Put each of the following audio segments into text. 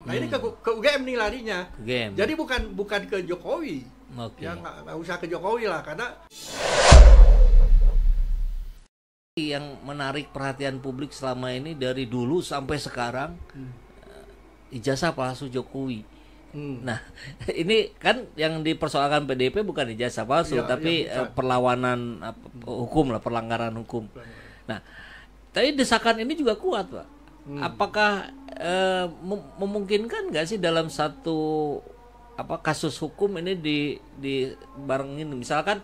Nah ini ke UGM nih larinya. UGM. Jadi bukan ke Jokowi. Ya nggak usah ke Jokowi lah, karena yang menarik perhatian publik selama ini dari dulu sampai sekarang ijazah palsu Jokowi. Nah, ini kan yang dipersoalkan PDIP bukan ijazah palsu, tapi perlawanan hukum lah, pelanggaran hukum. Nah, tapi desakan ini juga kuat, Pak. Apakah memungkinkan nggak sih dalam satu kasus hukum ini dibarengin? Misalkan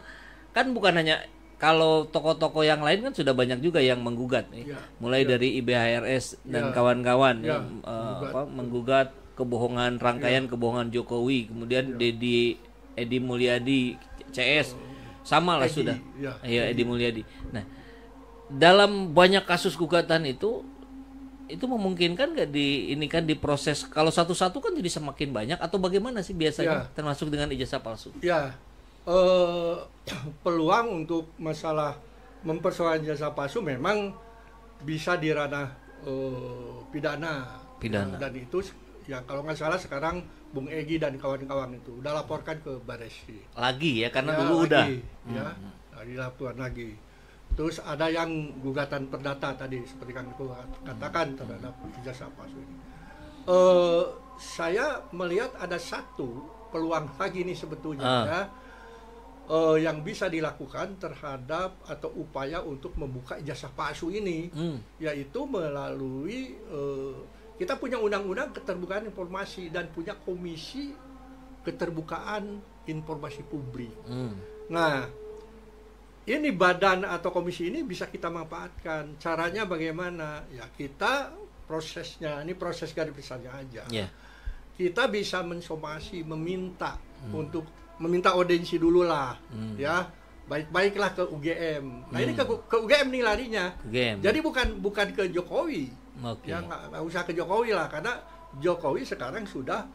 kan bukan hanya kalau tokoh-tokoh yang lain kan sudah banyak juga yang menggugat nih, mulai dari IBHRS dan kawan-kawan menggugat kebohongan, rangkaian kebohongan Jokowi, kemudian Edi Mulyadi CS sama lah sudah, Edi Mulyadi. Nah, dalam banyak kasus gugatan itu memungkinkan nggak ini kan diproses kalau satu-satu kan jadi semakin banyak atau bagaimana sih biasanya termasuk dengan ijazah palsu? Ya. Peluang untuk masalah mempersoalkan ijazah palsu memang bisa di ranah pidana. Dan itu ya kalau nggak salah sekarang Bung Egy dan kawan-kawan itu udah laporkan ke Barreskrim. Lagi ya, karena dulu udah. Dilaporkan lagi. Terus ada yang gugatan perdata tadi seperti yang aku katakan terhadap ijazah palsu ini. Saya melihat ada satu peluang lagi nih sebetulnya ya. Yang bisa dilakukan terhadap atau upaya untuk membuka ijazah palsu ini, yaitu melalui kita punya undang-undang keterbukaan informasi dan punya komisi keterbukaan informasi publik. Nah, ini badan atau komisi ini bisa kita manfaatkan. Caranya bagaimana? Ya kita prosesnya, ini proses garis besarnya aja. Kita bisa mensomasi, meminta untuk meminta audiensi dulu lah, ya baik-baiklah ke UGM. Nah ini ke UGM nih larinya. Jadi bukan ke Jokowi, ya nggak usah ke Jokowi lah, karena Jokowi sekarang sudah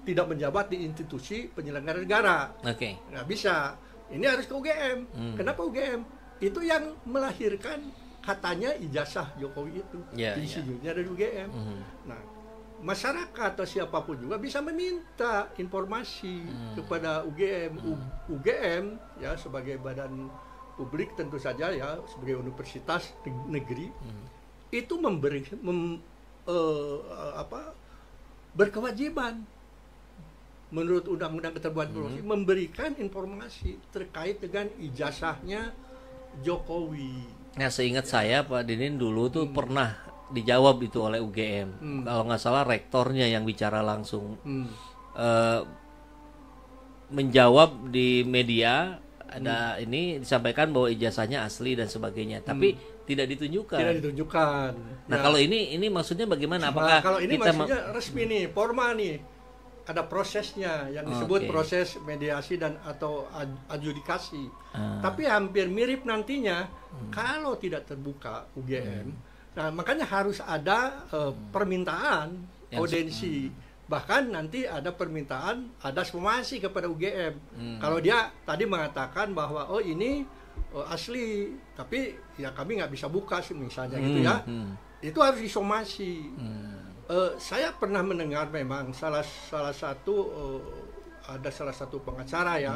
tidak menjabat di institusi penyelenggara negara. Nggak bisa. Ini harus ke UGM. Kenapa UGM? Itu yang melahirkan katanya ijazah Jokowi itu, insinyurnya dari UGM. Nah, masyarakat atau siapapun juga bisa meminta informasi kepada UGM. UGM ya sebagai badan publik tentu saja ya, sebagai universitas negeri itu berkewajiban menurut Undang-Undang Keterbukaan Informasi memberikan informasi terkait dengan ijazahnya Jokowi. Nah, seingat saya Pak Dinin dulu tuh pernah dijawab itu oleh UGM. Kalau nggak salah rektornya yang bicara langsung menjawab di media, ada ini disampaikan bahwa ijazahnya asli dan sebagainya, tapi tidak ditunjukkan. Nah, kalau ini maksudnya bagaimana? Apakah kalau ini maksudnya resmi nih, formal nih, ada prosesnya yang disebut proses mediasi dan atau adjudikasi. Tapi hampir mirip nantinya kalau tidak terbuka UGM. Nah, makanya harus ada permintaan audiensi. Bahkan nanti ada permintaan, ada somasi kepada UGM. Kalau dia tadi mengatakan bahwa ini asli, tapi ya kami nggak bisa buka sih misalnya gitu ya. Itu harus disomasi. Saya pernah mendengar memang salah satu ada salah satu pengacara ya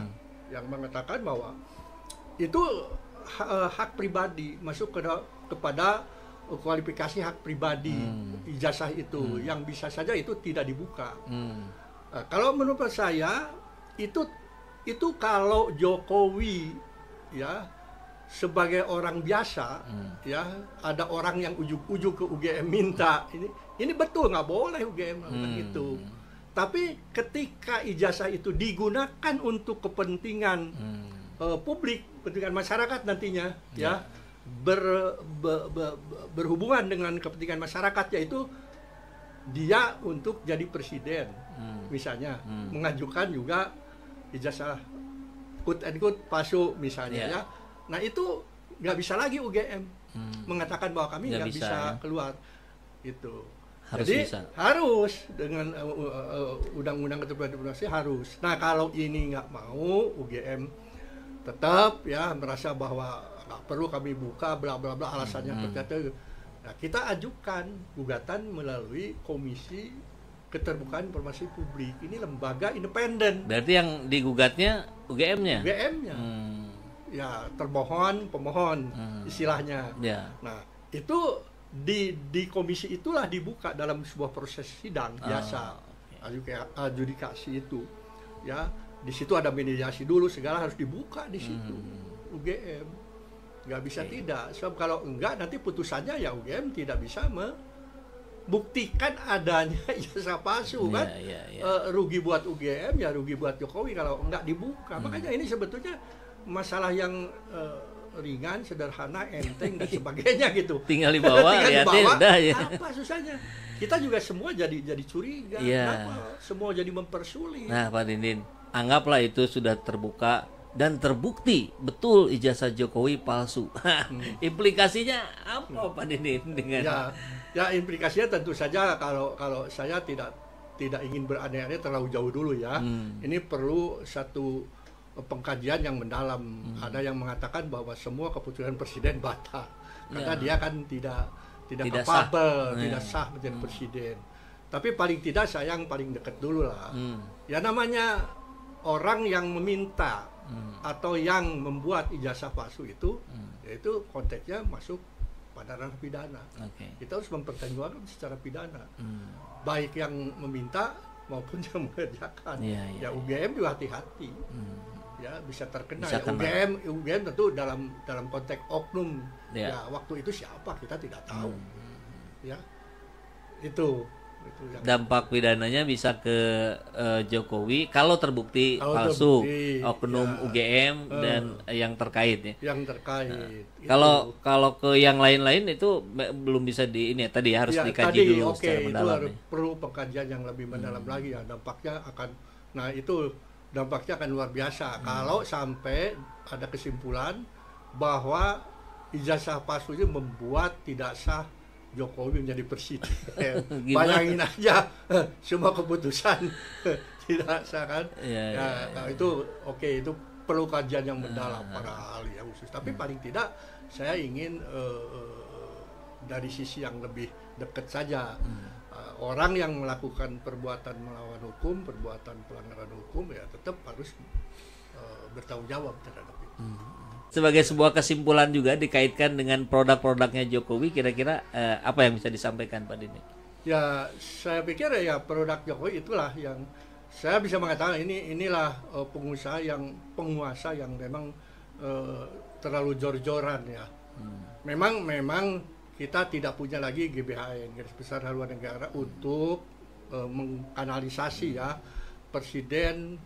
yang mengatakan bahwa itu hak pribadi, masuk kepada kualifikasi hak pribadi ijazah itu yang bisa saja itu tidak dibuka. Kalau menurut saya itu kalau Jokowi ya sebagai orang biasa ya ada orang yang ujuk-ujuk ke UGM minta ini betul nggak boleh UGM melakukan itu. Tapi ketika ijazah itu digunakan untuk kepentingan publik, kepentingan masyarakat nantinya ya berhubungan dengan kepentingan masyarakat, yaitu dia untuk jadi presiden misalnya mengajukan juga ijazah quote and quote palsu misalnya ya. Nah itu nggak bisa lagi UGM mengatakan bahwa kami nggak bisa keluar itu. Jadi harus dengan undang-undang keterbukaan informasi harus. Nah kalau ini nggak mau, UGM tetap ya merasa bahwa nggak perlu kami buka bla bla bla alasannya seperti itu. Nah, kita ajukan gugatan melalui Komisi Keterbukaan Informasi Publik. Ini lembaga independen. Berarti yang digugatnya UGM-nya? UGM-nya. Ya, termohon, pemohon istilahnya. Ya. Nah, itu di komisi itulah dibuka dalam sebuah proses sidang biasa. Adjudikasi itu. Ya, di situ ada mediasi dulu, segala harus dibuka di situ. UGM nggak bisa tidak. Sebab kalau enggak nanti putusannya ya UGM tidak bisa buktikan adanya ijazah palsu kan. Rugi buat UGM ya rugi buat Jokowi kalau enggak dibuka. Makanya ini sebetulnya masalah yang ringan, sederhana, enteng dan sebagainya gitu. Tinggal dibawa, udah ya. Apa susahnya? Kita juga semua jadi curiga. Kenapa semua jadi mempersulit? Nah, Pak Dindin, anggaplah itu sudah terbuka dan terbukti betul ijazah Jokowi palsu. Implikasinya apa, Pak Dindin dengan Ya implikasinya tentu saja kalau saya tidak ingin berandai-andai terlalu jauh dulu ya. Ini perlu satu pengkajian yang mendalam. Ada yang mengatakan bahwa semua keputusan presiden batal karena dia kan tidak capable, tidak sah menjadi presiden. Tapi paling tidak saya yang paling dekat dulu lah. Ya namanya orang yang meminta atau yang membuat ijazah palsu itu, yaitu konteksnya masuk pada ranah pidana. Kita harus mempertanggungjawabkan secara pidana, baik yang meminta maupun yang mengerjakan. Ya UGM juga hati-hati, ya bisa terkena. UGM tentu dalam konteks oknum. Ya waktu itu siapa kita tidak tahu. Ya itu yang dampak pidananya bisa ke Jokowi kalau terbukti palsu oknum UGM dan yang terkait ya. Yang terkait. Kalau ke yang lain-lain itu belum bisa ini tadi harus dikaji dulu secara mendalam. Itu perlu pengkajian yang lebih mendalam lagi ya. Dampaknya akan luar biasa kalau sampai ada kesimpulan bahwa ijazah palsu itu membuat tidak sah Jokowi menjadi presiden. Bayangin aja semua keputusan tidak sah kan. Itu itu perlu kajian yang mendalam para ahli yang khusus. Tapi paling tidak saya ingin dari sisi yang lebih dekat saja. Orang yang melakukan perbuatan melawan hukum, perbuatan pelanggaran hukum ya tetap harus bertanggung jawab terhadap itu. Sebagai sebuah kesimpulan juga dikaitkan dengan produk-produknya Jokowi, kira-kira apa yang bisa disampaikan Pak Dini? Ya, saya pikir ya produk Jokowi itulah yang saya bisa mengatakan inilah pengusaha penguasa yang memang terlalu jor-joran ya. Memang kita tidak punya lagi GBHN, Garis Besar Haluan Negara, untuk mengkanalisasi ya presiden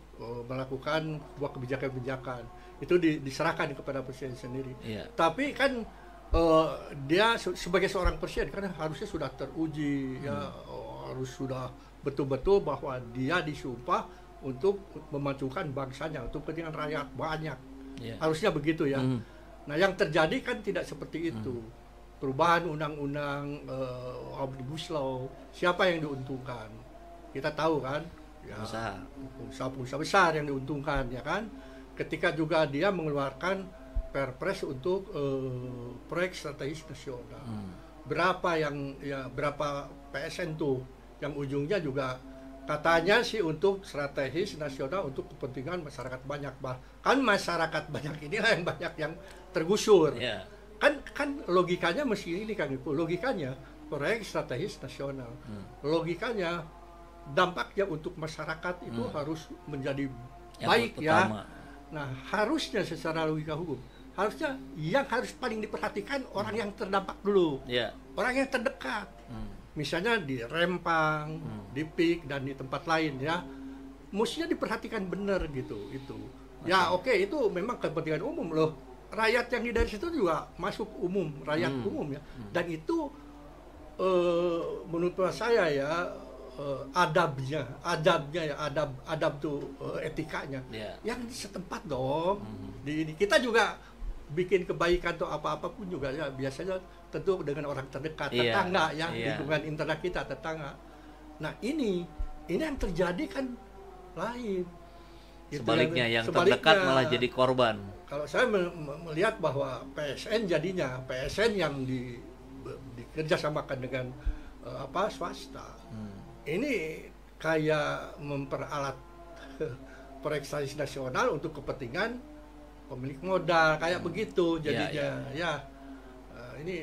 melakukan sebuah kebijakan-kebijakan. Itu diserahkan kepada presiden sendiri. Tapi kan dia sebagai seorang presiden kan harusnya sudah teruji ya, harus sudah betul-betul bahwa dia disumpah untuk memajukan bangsanya, untuk kepentingan rakyat banyak. Harusnya begitu ya. Nah, yang terjadi kan tidak seperti itu. Perubahan undang-undang Omnibus Law, siapa yang diuntungkan? Kita tahu kan? Ya, pengusaha besar yang diuntungkan ya kan? Ketika juga dia mengeluarkan Perpres untuk proyek strategis nasional. Berapa PSN tuh yang ujungnya juga katanya sih untuk strategis nasional untuk kepentingan masyarakat banyak. Bahkan masyarakat banyak inilah yang banyak yang tergusur. Kan logikanya mesti ini kan itu. Logikanya proyek strategis nasional. Logikanya dampaknya untuk masyarakat itu harus menjadi baik ya. Nah, harusnya secara logika hukum, harusnya yang harus paling diperhatikan orang yang terdampak dulu, orang yang terdekat. Misalnya di Rempang, di PIK dan di tempat lain ya, mestinya diperhatikan benar gitu itu. Ya itu memang kepentingan umum loh. Rakyat yang di dari situ juga masuk umum, rakyat umum ya. Dan itu menurut saya ya adabnya ya, adab tuh etikanya yang setempat dong. Kita juga bikin kebaikan atau apa-apapun juga ya biasanya tentu dengan orang terdekat, tetangga ya, lingkungan internal kita, tetangga. Nah ini yang terjadi kan lain. Sebaliknya yang terdekat malah jadi korban. Kalau saya melihat bahwa PSN yang kerjasamakan dengan swasta. Ini kayak memperalat proyek strategis nasional untuk kepentingan pemilik modal kayak begitu jadinya. Ini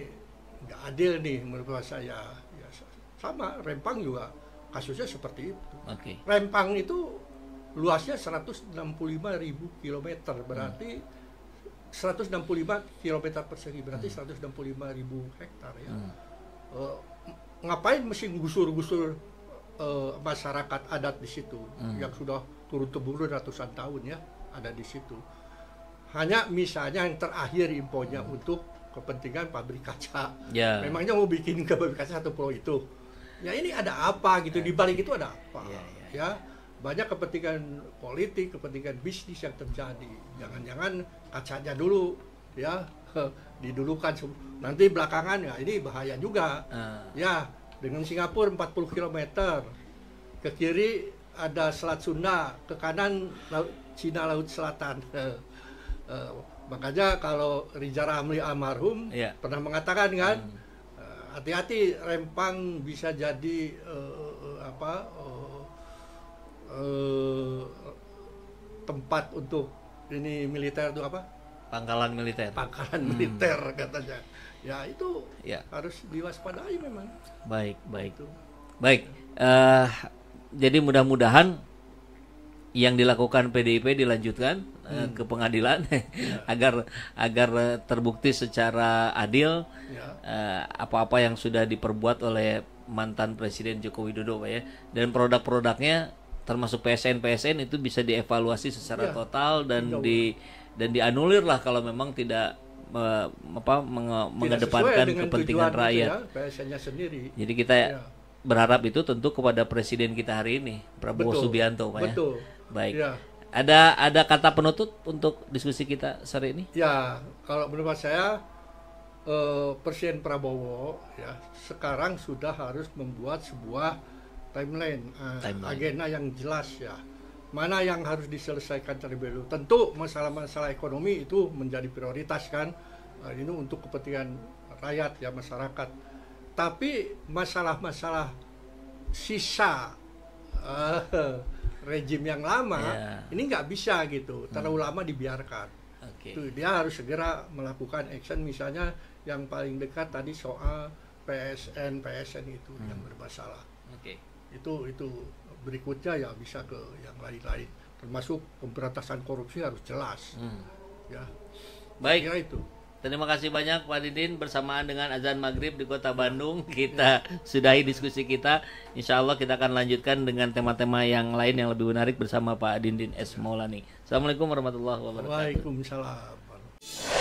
nggak adil nih menurut saya. Ya, sama Rempang juga kasusnya seperti itu. Rempang itu luasnya 165.000 km, berarti 165 km persegi, berarti 165.000 hektar ya. Ngapain mesti gusur-gusur masyarakat adat di situ yang sudah turun-temurun ratusan tahun ya ada di situ. Hanya misalnya yang terakhir infonya untuk kepentingan pabrik kaca. Memangnya mau bikin ke pabrik kaca satu pulau itu? Ya ini ada apa gitu, di balik itu ada apa? Ya banyak kepentingan politik, kepentingan bisnis yang terjadi. Jangan-jangan kacanya dulu ya didulukan, nanti belakangan ya ini bahaya juga. Ya dengan Singapura 40 km ke kiri ada Selat Sunda, ke kanan Laut Cina Laut Selatan. Makanya kalau Rijal Ramli almarhum pernah mengatakan kan, hati-hati Rempang bisa jadi tempat untuk ini militer itu apa? Pangkalan militer. Pangkalan militer katanya. Ya itu harus diwaspadai memang. Baik. Jadi mudah-mudahan yang dilakukan PDIP dilanjutkan ke pengadilan agar terbukti secara adil apa-apa yang sudah diperbuat oleh mantan Presiden Joko Widodo, Pak ya. Dan produk-produknya termasuk PSN itu bisa dievaluasi secara total dan dianulir lah kalau memang tidak mengedepankan kepentingan rakyat. PSN-nya sendiri. Jadi kita berharap itu tentu kepada presiden kita hari ini, Prabowo Subianto, Pak ya. Baik. Ada kata penutup untuk diskusi kita sore ini? Ya, kalau menurut saya Presiden Prabowo ya sekarang sudah harus membuat sebuah timeline. Agenda yang jelas ya. Mana yang harus diselesaikan terlebih dahulu. Tentu masalah-masalah ekonomi itu menjadi prioritas kan. Ini untuk kepentingan rakyat ya, masyarakat. Tapi masalah-masalah sisa rejim yang lama ini nggak bisa gitu. Terlalu lama dibiarkan. Itu dia harus segera melakukan action, misalnya yang paling dekat tadi soal PSN itu yang bermasalah. Itu berikutnya ya bisa ke yang lain-lain, termasuk pemberantasan korupsi harus jelas. Ya. Baik. Kira itu. Terima kasih banyak Pak Didin. Bersamaan dengan azan maghrib di Kota Bandung, kita sudahi diskusi kita. Insya Allah kita akan lanjutkan dengan tema-tema yang lain yang lebih menarik bersama Pak Didin S. Maulani. Assalamualaikum warahmatullahi wabarakatuh. Waalaikumsalam.